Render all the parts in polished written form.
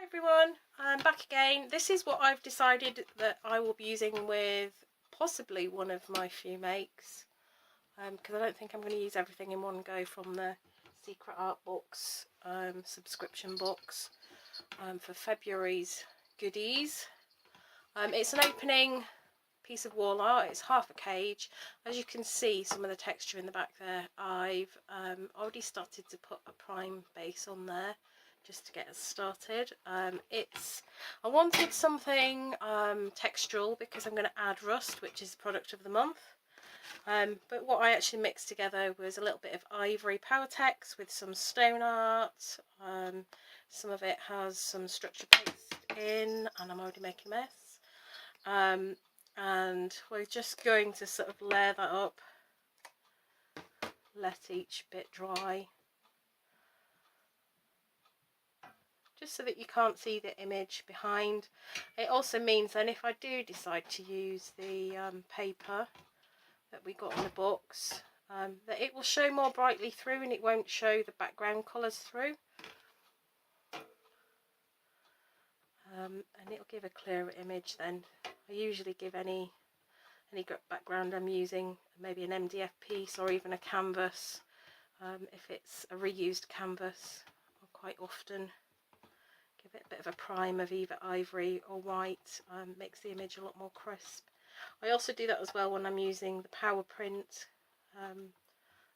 Everyone, I'm back again. This is what I've decided that I will be using with possibly one of my few makes, because I don't think I'm going to use everything in one go from the Secret Art Box subscription box for February's goodies. It's an opening piece of wall art. It's half a cage. As you can see, some of the texture in the back there, I've already started to put a prime base on there just to get us started. I wanted something textural because I'm going to add rust, which is the product of the month. But what I actually mixed together was a little bit of ivory Powertex with some stone art. Some of it has some structure paste in, and I'm already making a mess. And we're just going to sort of layer that up, let each bit dry, just so that you can't see the image behind. It also means then if I do decide to use the paper that we got in the box, that it will show more brightly through and it won't show the background colours through. And it'll give a clearer image then. I usually give any background I'm using, maybe an MDF piece or even a canvas. If it's a reused canvas, I'll quite often give it a bit of a prime of either ivory or white. Makes the image a lot more crisp. I also do that as well when I'm using the power print,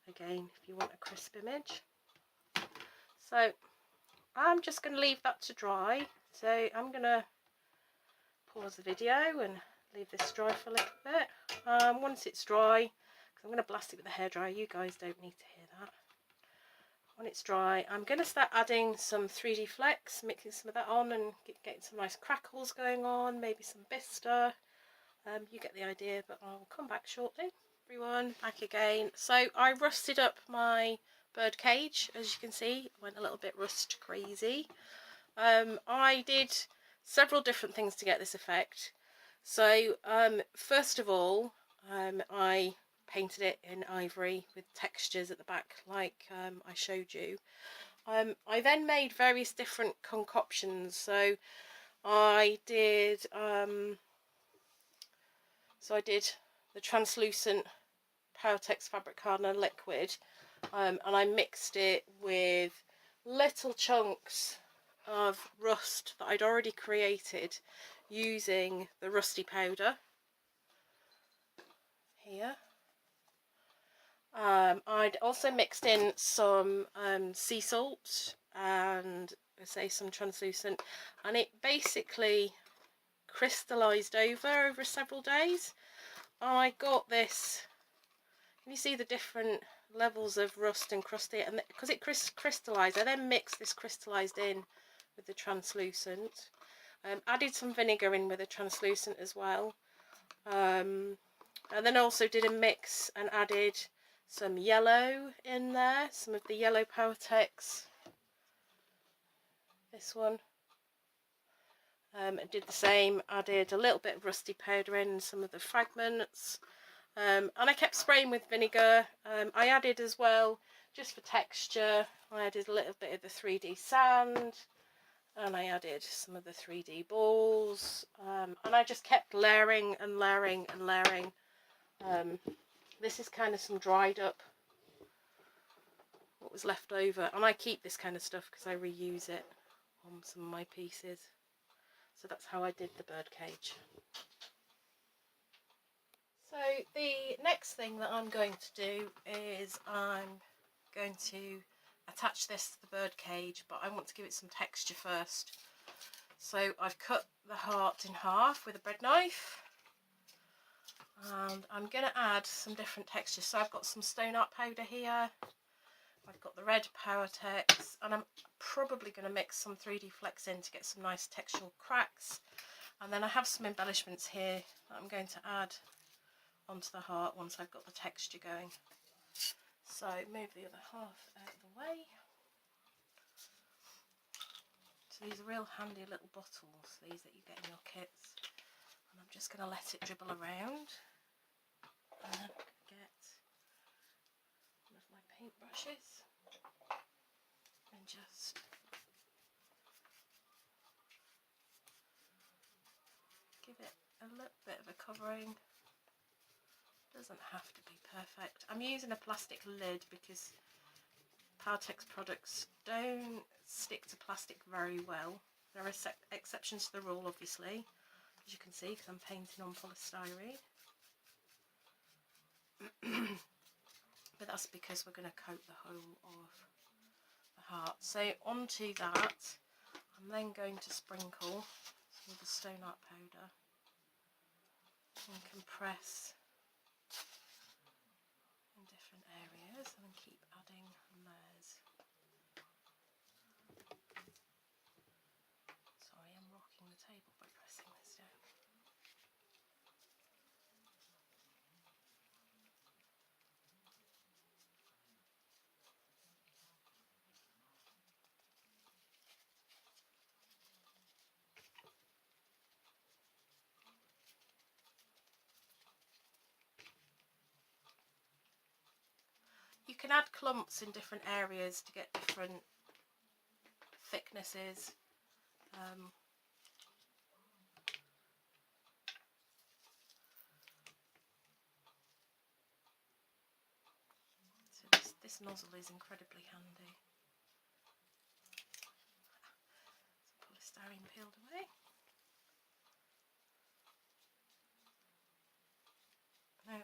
again if you want a crisp image. So I'm just going to leave that to dry. So I'm going to pause the video and leave this dry for a little bit. Once it's dry, because I'm going to blast it with a hairdryer, you guys don't need to hear that. When it's dry, I'm going to start adding some 3D flex, mixing some of that on and getting some nice crackles going on, maybe some bistre. You get the idea, but I'll come back shortly. Everyone, back again. So I rusted up my bird cage, as you can see. I went a little bit rust crazy. I did several different things to get this effect. So first of all, I painted it in ivory with textures at the back like I showed you. I then made various different concoctions. So I did the translucent Powertex fabric hardener liquid, and I mixed it with little chunks of rust that I'd already created using the rusty powder here. I'd also mixed in some sea salt and some translucent, and it basically crystallized over several days. I got this, can you see the different levels of rust and crusty, and because it crystallized, I then mixed this crystallized in with the translucent. Added some vinegar in with the translucent as well, and then also did a mix and added some yellow in there, some of the yellow Powertex, this one. Did the same, added a little bit of rusty powder in some of the fragments, and I kept spraying with vinegar. I added as well, just for texture, I added a little bit of the 3D sand, and I added some of the 3D balls, and I just kept layering and layering and layering. This is kind of some dried up, what was left over, and I keep this kind of stuff because I reuse it on some of my pieces. So that's how I did the bird cage. So the next thing that I'm going to do is I'm going to attach this to the bird cage, but I want to give it some texture first. So I've cut the heart in half with a bread knife, and I'm going to add some different textures. So I've got some stone art powder here, I've got the red Powertex, and I'm probably going to mix some 3D flex in to get some nice textural cracks. And then I have some embellishments here that I'm going to add onto the heart once I've got the texture going. So move the other half out of the way. So these are real handy little bottles, these that you get in your kits. And I'm just going to let it dribble around. And I'm going to get one of my paintbrushes and just a little bit of a covering. Doesn't have to be perfect. I'm using a plastic lid because Powertex products don't stick to plastic very well. There are exceptions to the rule, obviously, as you can see, because I'm painting on polystyrene. But that's because we're going to coat the whole of the heart. So onto that, I'm then going to sprinkle some of the stone art powder and compress in different areas, and then keep adding layers. Sorry, I'm rocking the table by pressing this down. You can add clumps in different areas to get different thicknesses. So this nozzle is incredibly handy. Some polystyrene peeled away. Now,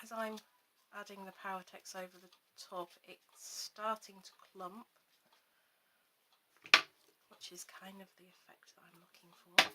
as I'm adding the Powertex over the top, it's starting to clump, which is kind of the effect that I'm looking for.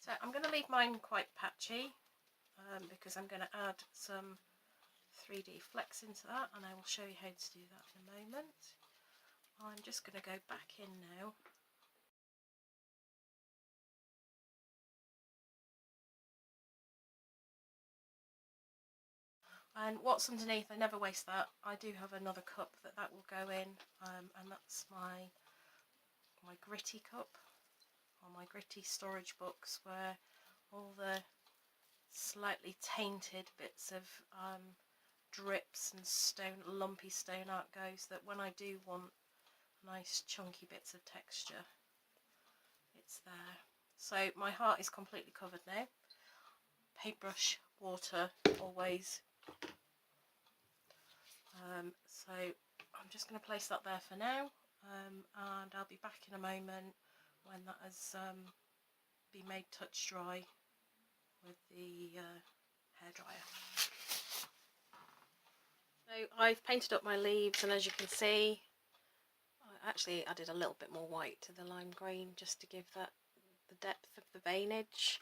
So I'm going to leave mine quite patchy because I'm going to add some 3D flecks into that, and I will show you how to do that in a moment. I'm just going to go back in now. And what's underneath, I never waste that. I do have another cup that will go in, and that's my gritty cup, or my gritty storage box, where all the slightly tainted bits of drips and lumpy stone art goes, that when I do want nice chunky bits of texture, it's there. So my heart is completely covered now. Paintbrush, water, always. So I'm just going to place that there for now, and I'll be back in a moment when that has been made touch dry with the hairdryer. So I've painted up my leaves, and as you can see, I actually added a little bit more white to the lime green just to give that the depth of the veinage.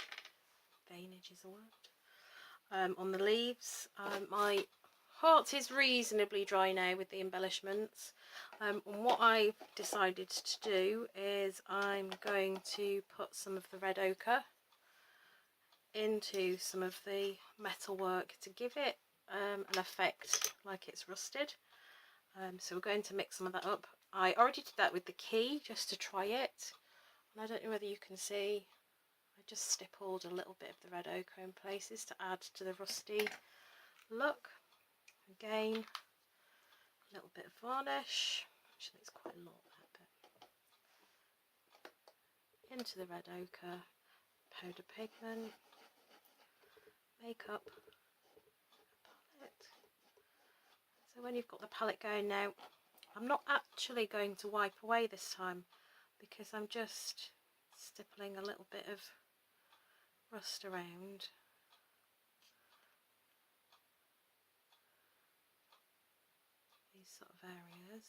Veinage is a word. On the leaves. My heart is reasonably dry now with the embellishments. And what I've decided to do is I'm going to put some of the red ochre into some of the metalwork to give it an effect like it's rusted. So we're going to mix some of that up. I already did that with the key just to try it, and I don't know whether you can see, I just stippled a little bit of the red ochre in places to add to the rusty look. Again, a little bit of varnish, actually it's quite a lot, but into the red ochre, powder pigment, makeup, palette. So when you've got the palette going now, I'm not actually going to wipe away this time because I'm just stippling a little bit of rust around. These sort of areas.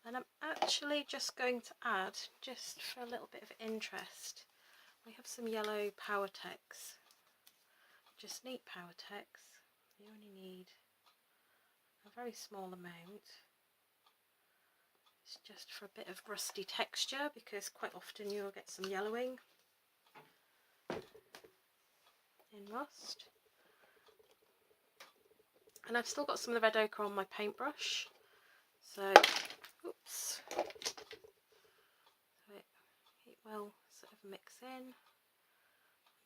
And I'm actually just going to add, just for a little bit of interest, we have some yellow Powertex just need Powertex. You only need a very small amount. It's just for a bit of rusty texture, because quite often you'll get some yellowing in rust. And I've still got some of the red ochre on my paintbrush, so oops, so it will sort of mix in.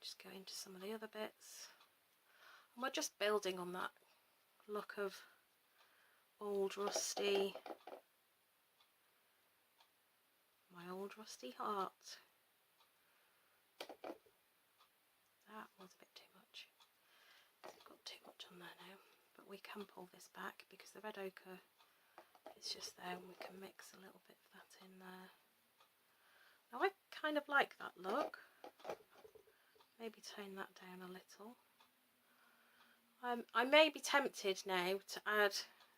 Just go into some of the other bits, and we're just building on that look of old rusty, my old rusty heart. That was a bit too much. I've got too much on there now, but we can pull this back because the red ochre is just there, and we can mix a little bit of that in there. Now I kind of like that look. Maybe tone that down a little. I may be tempted now to add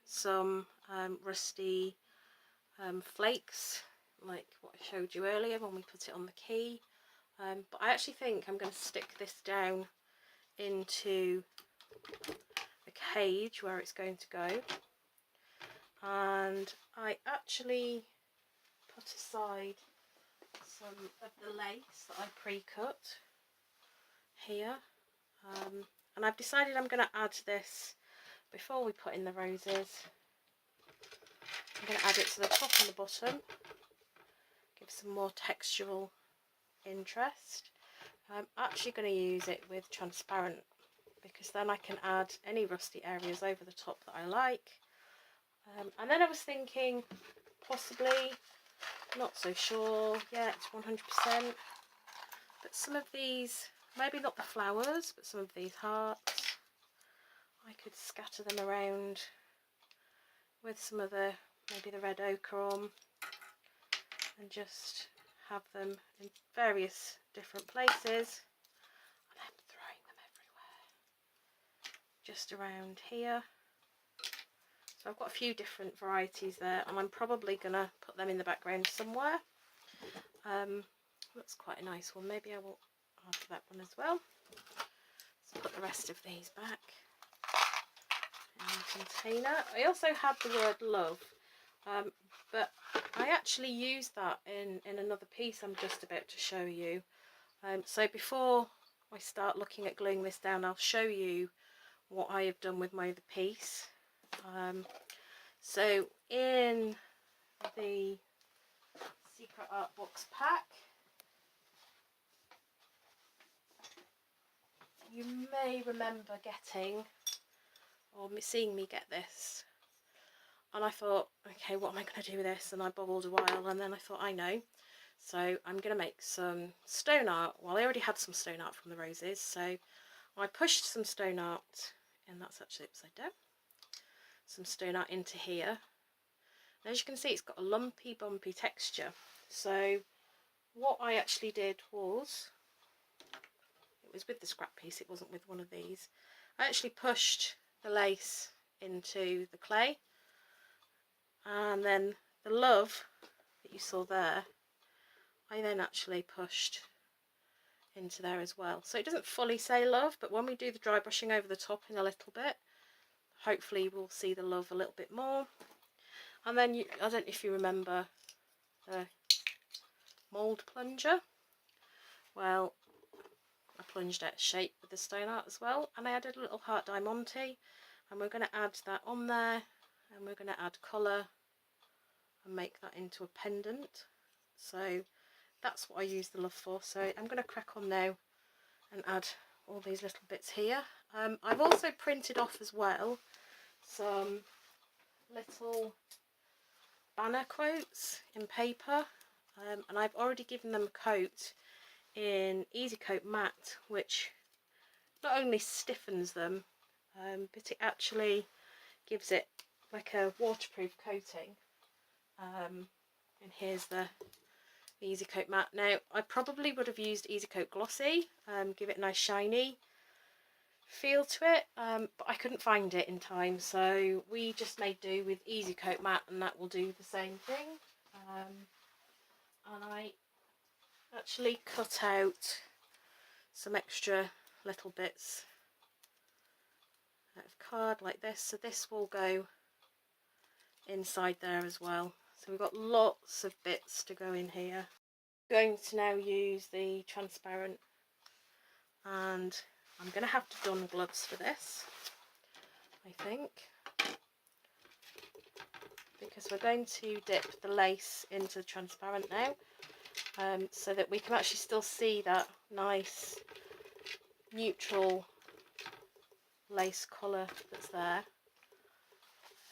some rusty flakes, like what I showed you earlier when we put it on the key. But I actually think I'm going to stick this down into the cage where it's going to go. And I actually put aside some of the lace that I pre-cut here, and I've decided I'm going to add this before we put in the roses. I'm going to add it to the top and the bottom, give some more textural interest. I'm actually going to use it with transparent, because then I can add any rusty areas over the top that I like. And then I was thinking, possibly, not so sure yet, 100%, but some of these, maybe not the flowers, but some of these hearts, I could scatter them around with some of the, maybe the red ochre on, and just have them in various different places. And I'm throwing them everywhere, just around here. So I've got a few different varieties there, and I'm probably going to put them in the background somewhere. That's quite a nice one. Maybe I will add that one as well. So put the rest of these back in the container. I also had the word love, but I actually used that in another piece I'm just about to show you. So before I start looking at gluing this down, I'll show you what I have done with my other piece. So in the Secret Art Box pack, you may remember getting, or seeing me get this, and I thought, okay, what am I going to do with this? And I bobbled a while, and then I thought, I know. So I'm going to make some stone art. Well, I already had some stone art from the roses, so I pushed some stone art, and that's actually upside down, some stone art into here. And as you can see, it's got a lumpy, bumpy texture. So what I actually did was, it was with the scrap piece, it wasn't with one of these, I actually pushed the lace into the clay, and then the love that you saw there, I then actually pushed into there as well. So it doesn't fully say love, but when we do the dry brushing over the top in a little bit, hopefully we'll see the love a little bit more. And then I don't know if you remember the mould plunger. Well, I plunged out shape with the stone art as well, and I added a little heart diamante, and we're going to add that on there, and we're going to add colour and make that into a pendant. So that's what I use the love for. So I'm going to crack on now and add all these little bits here. I've also printed off as well some little banner quotes in paper, and I've already given them a coat in Easy Coat Matte, which not only stiffens them, but it actually gives it like a waterproof coating. And here's the Easy Coat Matte. Now I probably would have used Easy Coat Glossy, give it a nice shiny feel to it, but I couldn't find it in time, so we just made do with Easy Coat Matte, and that will do the same thing. And I actually cut out some extra little bits of card like this, so this will go inside there as well. So we've got lots of bits to go in here. I'm going to now use the transparent, and I'm going to have to don gloves for this, I think, because we're going to dip the lace into the transparent now, so that we can actually still see that nice neutral lace colour that's there,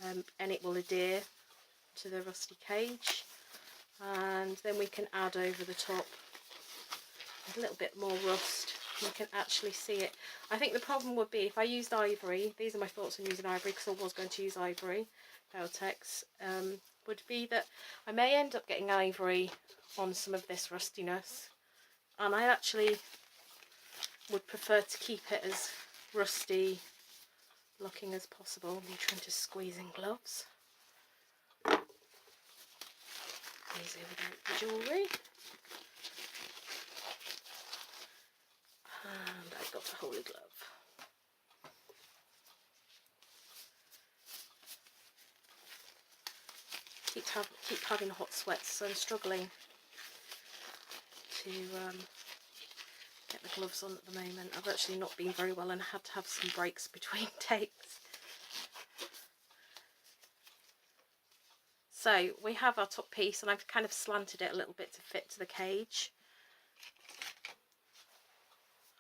and it will adhere to the rusty cage, and then we can add over the top a little bit more rust. You can actually see it. I think the problem would be if I used ivory, these are my thoughts on using ivory because I was going to use ivory, Powertex, would be that I may end up getting ivory on some of this rustiness, and I actually would prefer to keep it as rusty looking as possible. I'm trying to squeeze in gloves. Easy without the jewellery. And I've got a holy glove. Keep having hot sweats, so I'm struggling to get the gloves on at the moment. I've actually not been very well and had to have some breaks between takes. So we have our top piece, and I've kind of slanted it a little bit to fit to the cage.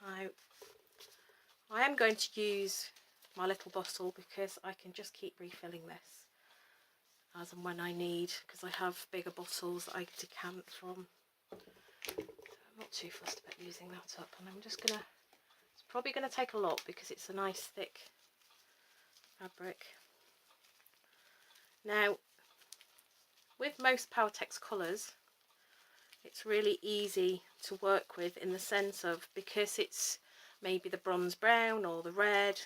I am going to use my little bottle because I can just keep refilling this as and when I need, because I have bigger bottles that I decant from. So I'm not too fussed about using that up, and I'm just gonna, it's probably going to take a lot because it's a nice thick fabric. Now with most Powertex colours, it's really easy to work with in the sense of, because it's maybe the bronze brown or the red,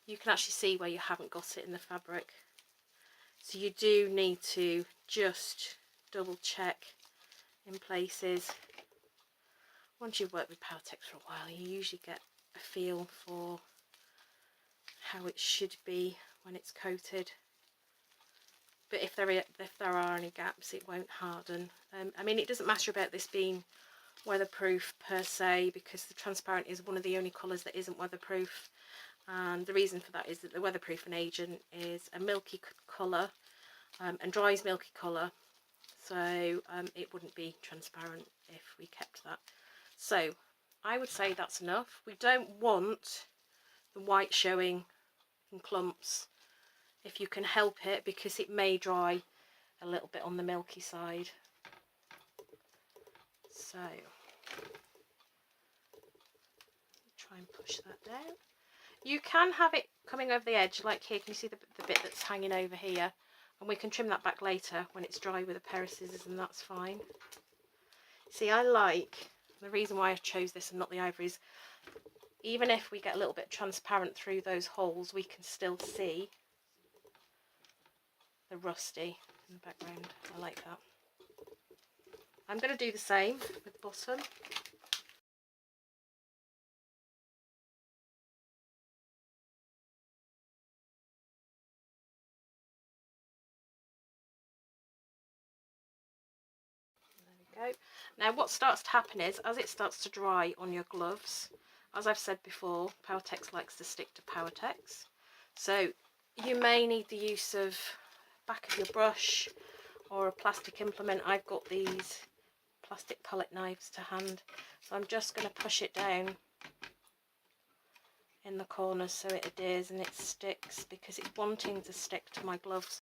you can actually see where you haven't got it in the fabric. So you do need to just double check in places. Once you've worked with Powertex for a while, you usually get a feel for how it should be when it's coated. But if there are any gaps, it won't harden. I mean, it doesn't matter about this being weatherproof per se, because the transparent is one of the only colours that isn't weatherproof, and the reason for that is that the weatherproofing agent is a milky colour, and dries milky colour, so it wouldn't be transparent if we kept that. So I would say that's enough. We don't want the white showing in clumps if you can help it, because it may dry a little bit on the milky side. So try and push that down. You can have it coming over the edge, like here. Can you see the bit that's hanging over here? And we can trim that back later when it's dry with a pair of scissors, and that's fine. See, I like, the reason why I chose this and not the ivory is, even if we get a little bit transparent through those holes, we can still see the rusty in the background. I like that. I'm going to do the same with the bottom. There we go. Now what starts to happen is, as it starts to dry on your gloves, as I've said before, Powertex likes to stick to Powertex. So you may need the use of back of your brush or a plastic implement. I've got these plastic palette knives to hand, so I'm just going to push it down in the corners so it adheres and it sticks, because it's wanting to stick to my gloves.